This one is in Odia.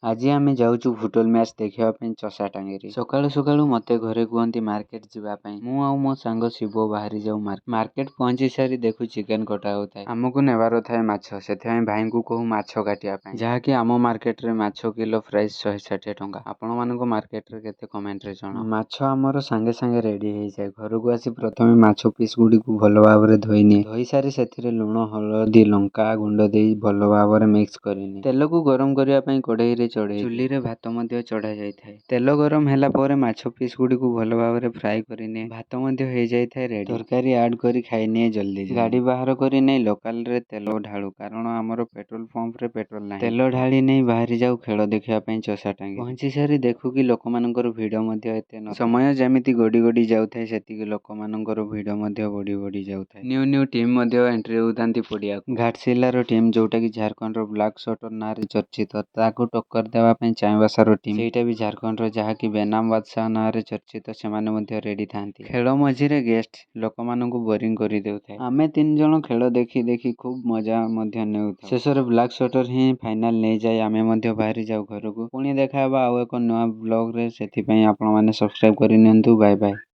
ଆଜି ଆମେ ଯାଉଛୁ ଫୁଟବଲ ମ୍ୟାଚ୍ ଦେଖିବା ପାଇଁ ଚଷାଟାଙ୍ଗିରେ। ସକାଳୁ ସକାଳୁ ମତେ ଘରେ କୁହନ୍ତି ମାର୍କେଟ ଯିବା ପାଇଁ। ମୁଁ ଆଉ ମୋ ସାଙ୍ଗ ଶିବ ବାହାରି ଯାଉ ମାର୍କେଟ ପହଞ୍ଚି ସାରି ଦେଖୁ ଚିକେନ କଟା ହଉଥାଏ। ଆମକୁ ନେବାର ଥାଏ ମାଛ, ସେଥିପାଇଁ ଭାଇଙ୍କୁ କହୁ ମାଛ କାଟିବା ପାଇଁ, ଯାହାକି ଆମ ମାର୍କେଟରେ ମାଛ କିଲୋ ପ୍ରାଇସ୍ 160 ଟଙ୍କା। ଆପଣମାନଙ୍କ ମାର୍କେଟରେ କେତେ କମେଣ୍ଟରେ ଜଣାଅ। ମାଛ ଆମର ସାଙ୍ଗେ ସାଙ୍ଗେ ରେଡି ହେଇଯାଏ। ଘରକୁ ଆସି ପ୍ରଥମେ ମାଛ ପିସ୍ ଗୁଡ଼ିକୁ ଭଲ ଭାବରେ ଧୋଇନିଏ। ଧୋଇ ସାରି ସେଥିରେ ଲୁଣ, ହଳଦୀ, ଲଙ୍କା ଗୁଣ୍ଡ ଦେଇ ଭଲ ଭାବରେ ମିକ୍ସ କରିନିଏ। ତେଲକୁ ଗରମ କରିବା ପାଇଁ କଢେଇରେ ଚଢେଇ ଚୁଲିରେ ଭାତ ମଧ୍ୟ ଚଢା ଯାଇଥାଏ। ତେଲ ଗରମ ହେଲା ପରେ ମାଛ ପିସ୍ ଗୁଡ଼ିକୁ ଭଲ ଭାବରେ ଫ୍ରାଏ କରିନିଏ। ଭାତ ମଧ୍ୟ ହେଇଯାଇଥାଏ ରେଡି। ତରକାରୀ ଆଡ କରି ଖାଇନିଏ ଜଲ୍ଦି। ଗାଡି ବାହାର କରି ନେଇ ଲୋକାଲରେ ତେଲ ଢାଳୁ, କାରଣ ଆମର ପେଟ୍ରୋଲ ପମ୍ପରେ ପେଟ୍ରୋଲ ନାହିଁ। ତେଲ ଢାଳି ନେଇ ବାହାରି ଯାଉ ଖେଳ ଦେଖିବା ପାଇଁ ଚଷାଟାଙ୍ଗି। ପହଞ୍ଚି ସାରି ଦେଖୁ କି ଲୋକମାନଙ୍କର ଭିଡ ମଧ୍ୟ ଏତେ ନ ସମୟ ଯେମିତି ଗଡି ଗଡି ଯାଉଥାଏ, ସେତିକି ଲୋକମାନଙ୍କର ଭିଡ ମଧ୍ୟ ବଢି ବଢି ଯାଉଥାଏ। ନ୍ୟୁ ଟିମ୍ ମଧ୍ୟ ଏଣ୍ଟ୍ରି ହେଉଥାନ୍ତି ପଡିଆକୁ। ଘାଟଶିଲାର ଟିମ୍, ଯୋଉଟାକି ଝାରଖଣ୍ଡର ବ୍ଲାକ ସଟର ନାଁରେ ଚର୍ଚ୍ଚିତ, ତାକୁ ଟକ୍କର ଦେବା ପାଇଁ ଚାଇବାସାର ଟିମ୍, ସେଇଟା ବି ଝାରଖଣ୍ଡର, ଯାହାକି ବେନାମ ବାଦଶାହ ନାଁରେ ଚର୍ଚ୍ଚିତ, ସେମାନେ ମଧ୍ୟ ରେଡି ଥାନ୍ତି। ଖେଳ ମଝିରେ ଗେଷ୍ଟ ଲୋକମାନଙ୍କୁ ବୋରିଂ କରିଦେଉଥାଏ। ଆମେ 3 ଜଣ ଖେଳ ଦେଖି ଦେଖି ଖୁବ୍ ମଜା ମଧ୍ୟ ନେଉଥାଉ। ଶେଷରେ ବ୍ଲାକ ସଟର ହିଁ ଫାଇନାଲ ନେଇଯାଏ। ଆମେ ମଧ୍ୟ ବାହାରି ଯାଉ ଘରକୁ। ପୁଣି ଦେଖା ହେବା ଆଉ ଏକ ନୂଆ ବ୍ଲଗରେ। ସେଥିପାଇଁ ଆପଣମାନେ ସବସ୍କ୍ରାଇବ କରିନିଅନ୍ତୁ। Bye bye.